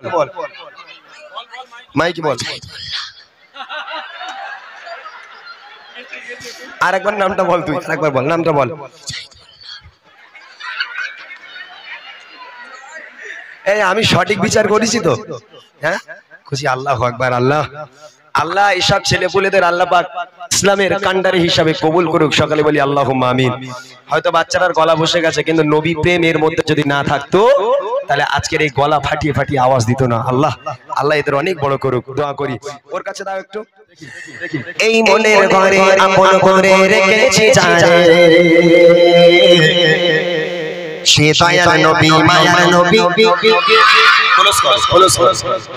বল মাইকি বল আরেকবার নামটা বল তুই আরেকবার বল নামটা বল এই আমি সঠিক বিচার করেছি তো হ্যাঁ খুশি আল্লাহু আকবার আল্লাহ আল্লাহ এসব ছেলেপুলেদের আল্লাহ পাক ইসলামের কান্ডারি হিসাবে কবুল করুক সকালে বলি আল্লাহুম্মা আমিন হয়তো বাচ্চাটার গলা বসে গেছে কিন্তু নবী প্রেমের মধ্যে যদি না থাকতো তাহলে আজকের এই গলা ফাটিয়ে ফাটিয়ে আওয়াজ দিত না আল্লাহ আল্লাহ এদের অনেক বড় করুক দোয়া করি ওর কাছে দাও একটু এই মনের ঘরে আপন করে রেখেছি জানে সে দয়ার নবী মায়ার নবী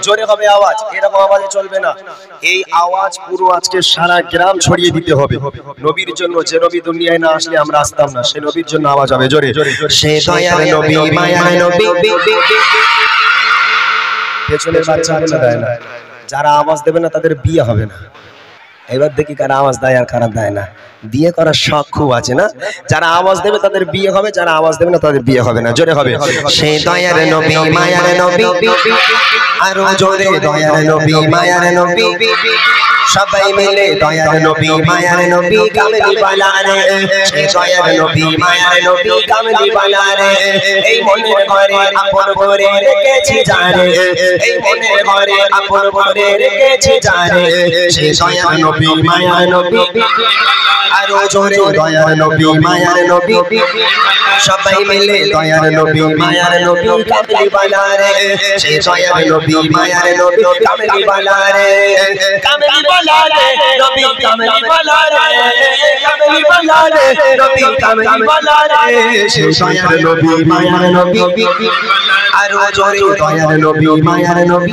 জোরে হবে আওয়াজ এরকম আওয়াজে চলবে না এই আওয়াজ পুরো আজকে সারা গ্রাম ছড়িয়ে দিতে হবে নবীর জন্য যে নবী দুনিয়ায় না আসলে আমরা আসতাম না সে নবীর জন্য আওয়াজ হবে জোরে সে দয়ার নবী মায়ার নবী পেছনের বাচ্চা আচ্ছা দেয় না যারা আওয়াজ দেবে না তাদের বিয়ে হবে না এবার দেখি কারা আওয়াজ দেয় আর কারা দেয় না বিয়ে করার শখ খুব আছে না যারা আওয়াজ দেবে তাদের বিয়ে হবে যারা আওয়াজ দেবে না তাদের বিয়ে হবে না জোরে হবে সে দয়ার নবী মায়ার নবী আরো জোরে দয়ার নবী মায়ার নবী সবাই মিলে দয়ার নবী মায়ার নবী কামলি বালা রে সে দয়ার নবী মায়ার নবী কামলি বালা রে এই মনের ঘরে আপন করে রেখেছি জানে এই মনের ঘরে আপন করে রেখেছি জানে সে দয়ার নবী মায়ার নবী আরো জোরে দয়ার নবী মায়ার নবী সবাই মিলে দয়ার নবী মায়ার নবী কামলি বালা রে সে দয়ার নবী মায়ার নবী কামলি বালা রে কামলি বালা রে নবী কামলি বালা রে কামলি বালা রে নবী কামলি বালা রে সে দয়ার নবী মায়ার নবী আরো জোরে দয়ার নবী মায়ার নবী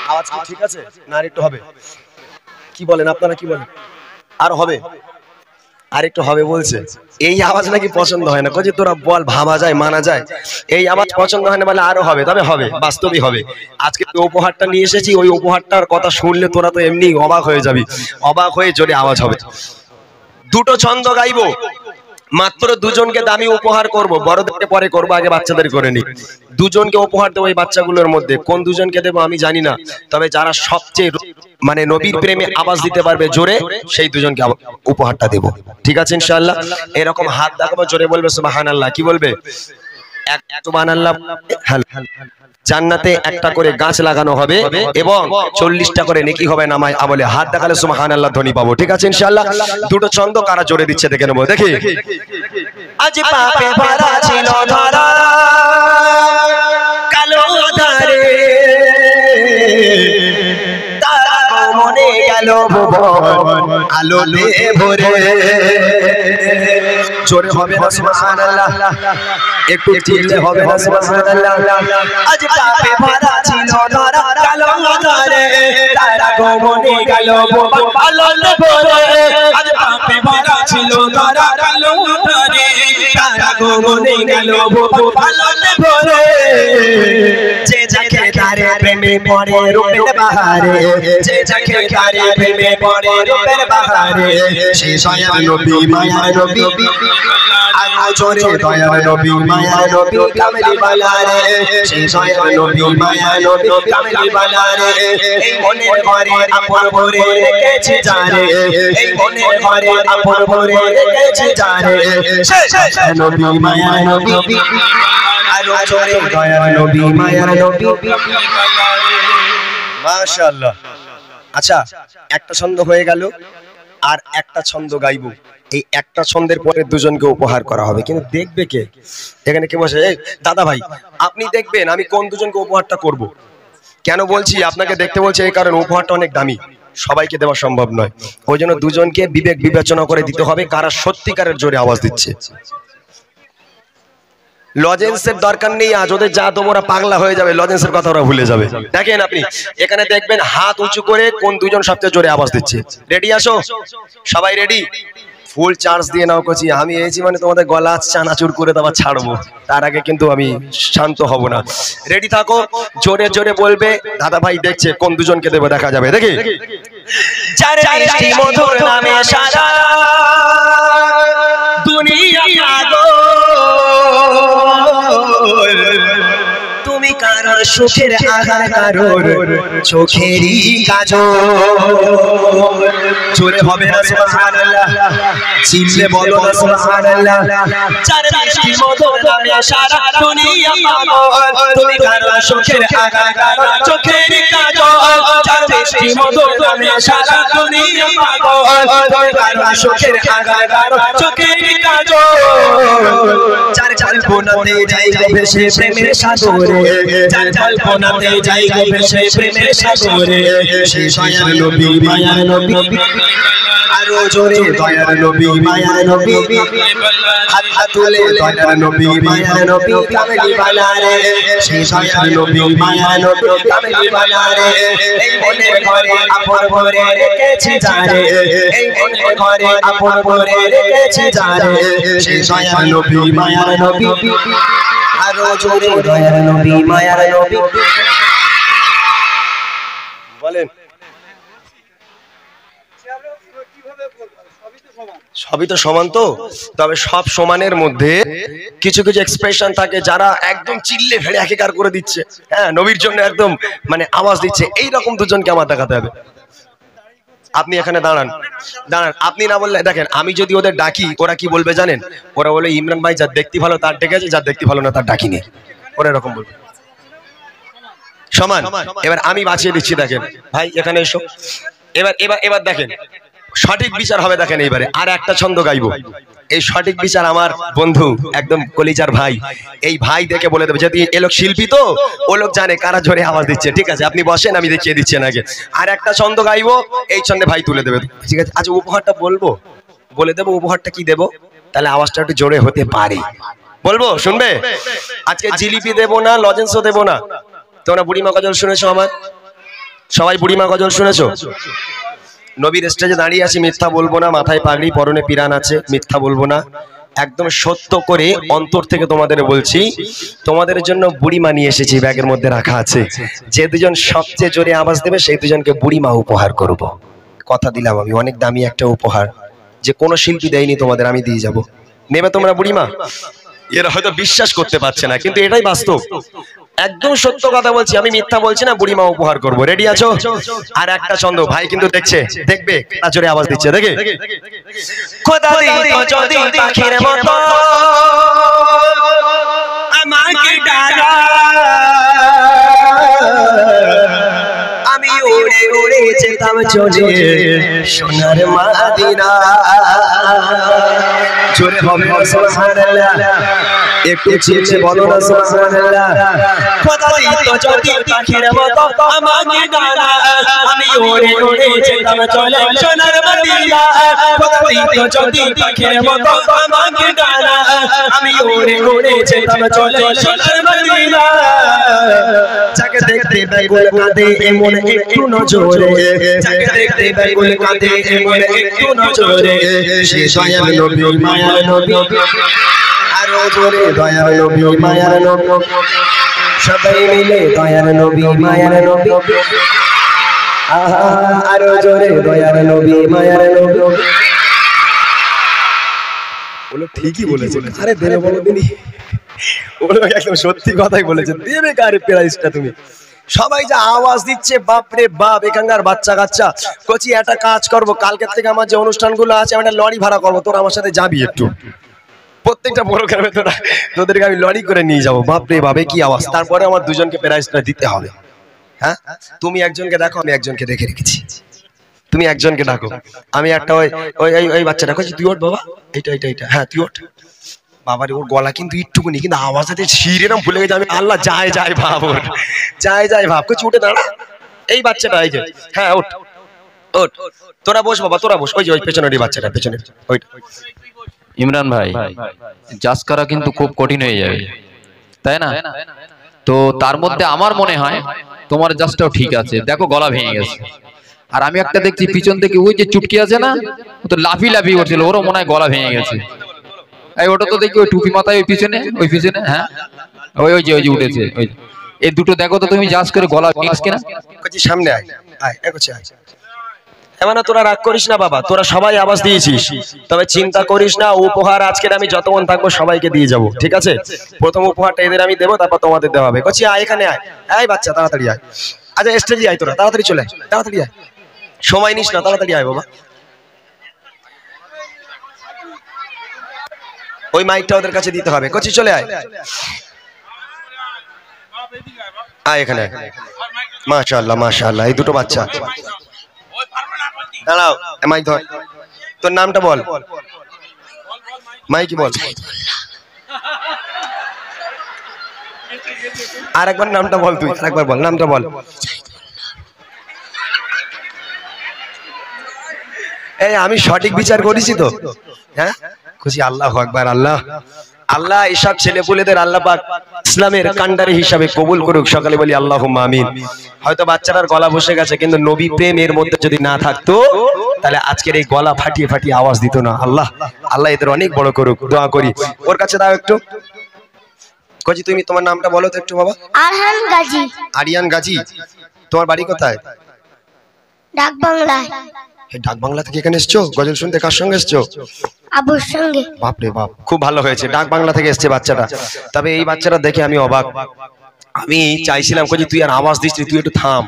আওয়াজ কি ঠিক আছে না আরেকটু হবে কি বলেন আপনারা কি বলেন আর হবে আরেকটু হবে বলছে এই আওয়াজ নাকি পছন্দ হয় না কই যে তোরা বল ভাবা যায় মানা যায় এই আওয়াজ পছন্দ হয় না বলে আরো হবে তবে হবে বাস্তবই হবে আজকে যে উপহারটা নিয়ে এসেছি ওই উপহারটার কথা শুনলে তোরা তো এমনি অবাক হয়ে যাবি অবাক হয়ে জোরে আওয়াজ হবে দুটো ছন্দ গাইবো মাত্র দুজনকে দামি উপহার করব বড়দেরকে পরে করব আগে বাচ্চাদের করে নি দুজনকে উপহার দেব এই বাচ্চাগুলোর মধ্যে কোন দুজনকে দেব আমি জানি না তবে যারা সবচেয়ে মানে নবীর প্রেমে আওয়াজ দিতে পারবে জোরে সেই দুজনকে উপহারটা দেব ঠিক আছে ইনশাআল্লাহ এরকম হাত দেখাবো জোরে বলবে সুবহানাল্লাহ কি বলবে এক সুবহানাল্লাহ জান্নাতে একটা করে গাছ লাগানো হবে এবং 40টা করে নেকি হবে নামায় আমলে হাত দেখালে সুবহানাল্লাহ ধ্বনি পাবো ঠিক আছে ইনশাআল্লাহ দুটো ছন্দ কারা জোরে দিচ্ছে দেখে নেব দেখি আজ পাপে ভরা ছিল ধরা কালো ধারে তারা মনে গেল ভুবন আলোতে ভরে জোরে হবে না সুবহানাল্লাহ একটু চিল্লে হবে না সুবহানাল্লাহ আজ পাপে ভরা ছিল ধরা কালো ধারে তারা মনে গেল ভুবন আলোতে ভরে আজ পাপে ভরা ছিল ধরা কালো ধারে তারা মনে গেল ভুবন আলোতে ভরে যে যাকে তারে প্রেমে পড়ে রূপের বাহারে যে যাকে তারে প্রেমে পড়ে রূপের বাহারে সে দয়ার নবী মায়ার নবী আরো জোরে দয়ার নবী মায়ার নবী কামলি বালা রে সে দয়ার নবী মায়ার নবী কামলি বালা রে এই মনের ঘরে আপন ভরে রেখেছি জানে এই মনের ঘরে আপন ভরে রেখেছি জানে সে নবী মায়ার নবী আরো জোরে দয়ার নবী মায়ার নবী মাশাআল্লাহ আচ্ছা একটা ছন্দ হয়ে গেল আর একটা ছন্দ গাইবো এই একটা ছন্দের পরে দুজনকে উপহার করা হবে কিন্তু দেখবে কে এখানে কে বসে এই দাদা ভাই আপনি দেখবেন আমি কোন দুজনকে উপহারটা করব কেন বলছি আপনাকে দেখতে বলছি এই কারণে উপহারটা অনেক দামি সবাইকে দেওয়া সম্ভব নয় ওই জন্য দুজনকে বিবেক বিবেচনা করে দিতে হবে কারা সত্যিকারের জোরে আওয়াজ দিচ্ছে লজেন্সের দরকার নেই আজ ওদের যা তোমরা পাগলা হয়ে যাবে লজেন্সের কথা ওরা ভুলে যাবে দেখেন আপনি এখানে দেখবেন হাত উঁচু করে কোন দুজন সবচেয়ে জোরে আওয়াজ দিচ্ছে রেডি আসো সবাই রেডি ফুল চার্জ দিয়ে নাও কচি আমি এইছি মানে তোমাদের গলা চানাচুর করে তারপর ছাড়বো তার আগে কিন্তু আমি শান্ত হব না রেডি থাকো জোরে জোরে বলবে দাদা ভাই দেখছে কোন দুজনকে দেবো দেখা যাবে দেখি যার মিষ্টি মধুর নামে সারা দুনিয়া পাগল তুমি কারোর সুখের আঘাত কারোর চোখেরই কাজল জোরে হবে না সুবহানাল্লাহ চিল্লে বলো না সুবহানাল্লাহ চার বৃষ্টির মতো নামে সারা দুনিয়া পাগল তুমি কারোর সুখের আঘাত কারোর চোখেরই কাজল চার বৃষ্টির মতো নামে সারা দুনিয়া পাগল তুমি কারোর সুখের আঘাত কারোর চোখেরই কাজল চার কল্পনাতে যাই গো ভেসে প্রেমের সাগরে চার কল্পনাতে যাই গো ভেসে প্রেমের সাগরে সেই দয়ার নবী মায়ার নবী আরো জোরে দয়ার নবী মায়ার নবী হাত তুলে দয়ার নবী মায়ার নবী কামলি বালা রে সেই দয়ার নবী মায়ার নবী কামলি বালা রে এই মনের ঘরে আপন করে রেখেছি যারে এই মনের ঘরে আপন করে রেখেছি যারে সেই দয়ার নবী মায়ার নবী আরো জোরে দয়ার নবী মায়ার নবী বলেন সবই তো সমান তো তবে সব সমানের মধ্যে কিছু কিছু এক্সপ্রেশন থাকে যারা একদম চিল্লে ফেড়ে একাকার করে দিচ্ছে হ্যাঁ নবীর জন্য একদম মানে আওয়াজ দিচ্ছে এই রকম দুজনকে আমার দেখাতে হবে আপনি এখানে দাঁড়ান দাঁড়ান আপনি না বললে দেখেন আমি যদি ওদের ডাকি ওরা কি বলবে জানেন ওরা বলে ইমরান ভাই যার দেখতে ভালো তার ডেকেছে যার দেখতে ভালো না তার ডাকিনি ওরা এরকম বলবে সমান এবার আমি বাঁচিয়ে দিচ্ছি দেখেন ভাই এখানে এসো এবার এবার এবার দেখেন সঠিক বিচার হবে দেখেন এইবারে আর একটা ছন্দ গাইবো এই সঠিক বিচার আমার বন্ধু একদম কলিজার ভাই এই ভাই দেখে বলে দেবে যদি এ লোক শিল্পী তো ও লোক জানে কারা জোরে আওয়াজ দিচ্ছে ঠিক আছে আপনি বসেন আমি দেখিয়ে দিচ্ছি আগে আর একটা ছন্দ গাইবো এই ছন্দে ভাই তুলে দেবে ঠিক আছে আচ্ছা উপহারটা বলবো বলে দেবো উপহারটা কি দেবো তাহলে আওয়াজটা একটু জোরে হতে পারে বলবো শুনবে আজকে জিলিপি দেবো না লজেন্সও দেবো না তোমরা বুড়িমা গজল শুনেছো আমার সবাই বুড়িমা গজল শুনেছো নবীর স্টেজে দাঁড়িয়ে আছি মিথ্যা বলবো না মাথায় পাগড়ি পরনে পিরান আছে মিথ্যা বলবো না একদম সত্য করে অন্তর থেকে তোমাদের বলছি তোমাদের জন্য বুড়িমা নিয়ে এসেছি ব্যাগের মধ্যে রাখা আছে যে দুজন সবচেয়ে জোরে আওয়াজ দেবে সেই দুজনকে বুড়িমা উপহার করব কথা দিলাম আমি অনেক দামি একটা উপহার যে কোনো শিল্পী দেয়নি তোমাদের আমি দিয়ে যাব নেবে তোমরা বুড়িমা এরা হয়তো বিশ্বাস করতে পারছে না কিন্তু এটাই বাস্তব একদম সত্য কথা বলছি আমি মিথ্যা বলছি না বুড়িমা উপহার করব রেডি আছো আর একটা ছন্দ ভাই কিন্তু দেখছে দেখবে কাটা জোরে আওয়াজ দিচ্ছে দেখে খোদা দিত যদি পাখির মতো আমাকে ডানা আমি উড়ে উড়ে যেতাম চলে সোনার মদিনা জোরে হবে সুবহানাল্লাহ একটু চিল্লে বলো না সুবহানাল্লাহ খোদা দিত যদি পাখির মতো আমাকে ডানা আমি উড়ে উড়ে যেতাম চলে সোনার মদিনা খোদা দিত যদি পাখির মতো আমাকে ডানা আমি উড়ে উড়ে যেতাম চলে সোনার মদিনা যাকে দেখতে বেগুল কাঁদে এমন একটু নজরে যাকে দেখতে বেগুল কাঁদে এমন একটু নজরে সে দয়াল নবী মায়ার নবী আরো জোরে দয়াল নবী মায়ার নবী সবাই মিলে দয়াল নবী মায়ার নবী আহা আরো জোরে দয়াল নবী মায়ার নবী বলো ঠিকই বলেছে আরে দেবে বলো দিনি ওগুলো একদম সত্যি কথাই বলেছে দেবে কারে প্রাইসটা তুমি সবাই যা আওয়াজ দিচ্ছে বাপ রে বাপ এখানকার বাচ্চা কাচ্চা কচি একটা কাজ করব কালকের থেকে আমার যে অনুষ্ঠানগুলো আছে আমি একটা লরি ভাড়া করবো তোরা আমার সাথে যাবি একটু প্রত্যেকটা বড় গ্রামে তোদেরকে আমি লরি করে নিয়ে যাবো বাপ রে বাপ কি আওয়াজ তারপরে আমার দুজনকে প্রাইসটা দিতে হবে হ্যাঁ তুমি একজনকে দেখো আমি একজনকে দেখে রেখেছি তুমি একজনকে ডাকো আমি একটা ওই ওই ওই বাচ্চাটা কইছি তুই ওঠ বাবা এইটা এইটা এইটা হ্যাঁ তুই ওঠ বাবারে ওর গলা কিন্তু একটুকুনি কিন্তু আওয়াজে শিরেরম ভুলে গেছে আমি আল্লাহ যায় যায় ভাব ওর যায় যায় ভাব কিছু উঠে দাঁড়া এই বাচ্চাটা এই যে হ্যাঁ ওঠ ওঠ তোরা বস বাবা তোরা বস ওই যে ওই পেছনের বাচ্চাটা পেছনে ওইটা ইমরান ভাই জাজ করা কিন্তু খুব কঠিন হয়ে যাবে তাই না তো তার মধ্যে আমার মনে হয় তোমার জাজটাও ঠিক আছে দেখো গলা ভেঙে গেছে আর আমি একটা দেখছি পিছন থেকে ওই যে চুটকি আছে না ও তো লাফি লাফি করছিল ওরও মনে হয় গলা ভেঙে গেছে এই ওটা তো দেখি ওই টুপি মাথায় ওই পিছনে হ্যাঁ ওই ওই যে উঠেছে ওই এই দুটো দেখো তো তুমি জাজ করে গলা ভেঙে কিনা কচি সামনে আয় আয় একছে আয় এমন তোরা রাগ করিস না বাবা, তোরা সবাই আওয়াজ দিয়েছিস, তবে চিন্তা করিস না, উপহার আজকে আমি যতক্ষণ থাকবো সবাইকে দিয়ে যাব, ঠিক আছে? প্রথম উপহারটা এদের আমি দেবো, তারপর তোমাদের দেওয়া হবে। কচি আয়, এখানে আয়, এই বাচ্চা তাড়াতাড়ি আয়। আচ্ছা স্টেজে আয়, তোরা তাড়াতাড়ি চলে আয়, তাড়াতাড়ি আয়, সময় নিস না, তাড়াতাড়ি আয় বাবা। ওই মাইকটা ওদের কাছে দিতে হবে। কচি চলে আয়, আয় এখানে। মাশাআল্লাহ মাশাআল্লাহ, এই দুটো বাচ্চা। দাঁড়াও, মাইক ধর, তোর নামটা বল, মাইকি বল, আর একবার নামটা বল, তুই আরেকবার বল, নামটা বল। এই আমি সঠিক বিচার করেছি তো? হ্যাঁ, খুশি? আল্লাহু আকবার। আল্লাহ আল্লাহ এসব ছেলেপুলেদের আল্লাহ পাক ইসলামের কান্ডারি হিসাবে কবুল করুক। সকালে বলি আল্লাহুম্মা আমিন। হয়তো বাচ্চাটার গলা বসে গেছে, কিন্তু নবী প্রেম এর মধ্যে যদি না থাকতো তাহলে আজকের এই গলা ফাটিয়ে ফাটিয়ে আওয়াজ দিত না। আল্লাহ আল্লাহ এদের অনেক বড় করুক, দোয়া করি। ওর কাছে দাও একটু। কচি তুমি তোমার নামটা বলো তো একটু বাবা। আরহান গাজী। আরিয়ান গাজী। তোমার বাড়ি কোথায়? ডাক বাংলায়। ডাক বাংলা থেকে এখানে এসছো গজল শুনতে? কার সঙ্গে এসছো? আবুর সঙ্গে। বাপরে বাপ, খুব ভালো হয়েছে, ডাক বাংলা থেকে এসছে বাচ্চাটা। তবে এই বাচ্চাটা দেখে আমি অবাক। আমি চাইছিলাম কজি তুই আর আওয়াজ দিস, তুই একটু থাম।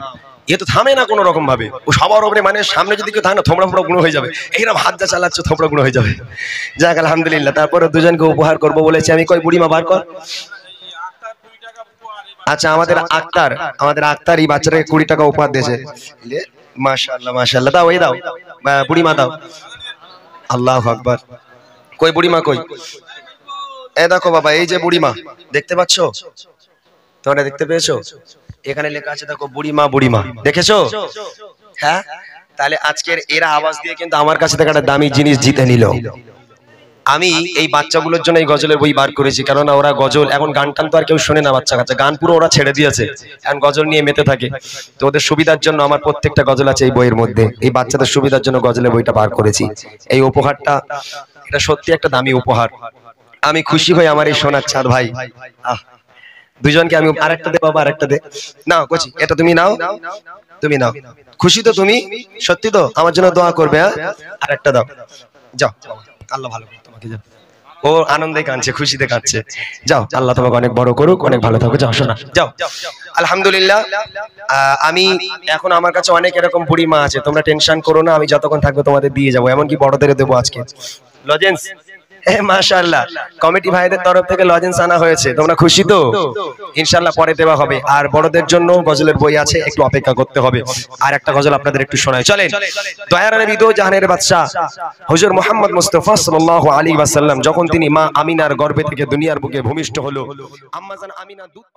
এ তো থামে না কোনো রকম ভাবে, ও সবার উপরে, মানে সামনে যদি কেউ থাকে না থোমড়া ফোড়া গুঁড়ো হয়ে যাবে, এইরকম হাত যা চালাচ্ছ থোমড়া গুঁড়ো হয়ে যাবে। যাক আলহামদুলিল্লাহ। তারপরে দুজনকে উপহার করবো বলেছি আমি। কই বুড়িমা বার কর। আচ্ছা আমাদের আক্তার এই বাচ্চাটাকে 20 টাকা উপহার দিয়েছে। মাশাআল্লাহ মাশাআল্লাহ, দাও এই দাও, বুড়িমা দাও। আল্লাহু আকবার। কই বুড়িমা কই? এই দেখো বাবা, এই যে বুড়িমা, দেখতে পাচ্ছো? তোমরা দেখতে পেয়েছো? এখানে লেখা আছে দেখো, বুড়িমা বুড়িমা, দেখেছো? হ্যাঁ, তাহলে আজকের এরা আওয়াজ দিয়ে কিন্তু আমার কাছে থেকে একটা দামি জিনিস জিতে নিল। আমি এই বাচ্চাগুলোর জন্য এই গজলের বই বার করেছি, কেননা ওরা গজল, এখন গান টান তো আর কেউ শোনে না, বাচ্চা কাচ্চা গান পুরো ওরা ছেড়ে দিয়েছে, এখন গজল নিয়ে মেতে থাকে। তো ওদের সুবিধার জন্য আমার প্রত্যেকটা গজল আছে এই বইয়ের মধ্যে। এই বাচ্চাদের সুবিধার জন্য গজলের বইটা বার করেছি। এই উপহারটা, এটা সত্যি একটা দামি উপহার। আমি খুশি হই আমার এই সোনার চাঁদ ভাই। দুজনকে আমি আরেকটা দে বাবা, আরেকটা দে। নাও কচি, এটা তুমি নাও, তুমি নাও। খুশি তো তুমি? সত্যি তো? আমার জন্য দোয়া করবে। হ্যাঁ, আরেকটা দাও, যাও, আল্লাহ ভালো করুক তোমাকে। যাও, ও আনন্দে কাঁদছে, খুশিতে কাঁদছে। যাও, আল্লাহ তোমাকে অনেক বড় করুক, অনেক ভালো থাকো। যাও শোনা, যাও। আলহামদুলিল্লাহ। আমি এখন আমার কাছে অনেক এরকম বুড়ি মা আছে, তোমরা টেনশন করো না, আমি যতক্ষণ থাকবো তোমাদের দিয়ে যাবো, এমনকি বড়দের দেবো আজকে লজেন্স। মাশাআল্লাহ, কমিটি ভাইদের তরফ থেকে লজেন্স আনা হয়েছে। তোমরা খুশি তো? ইনশাআল্লাহ পরে দেওয়া হবে। আর বড়দের জন্য গজলের বই আছে, একটু অপেক্ষা করতে হবে। আর একটা গজল আপনাদের একটু শোনাই, চলেন। দয়ার নবী দো জাহানের বাদশা হুজুর মুহাম্মদ মুস্তাফা সাল্লাল্লাহু আলাইহি ওয়াসাল্লাম যখন তিনি মা আমিনার গর্ভে থেকে দুনিয়ার বুকে ভূমিষ্ঠ হলো, আম্মা জান আমিনা দুধ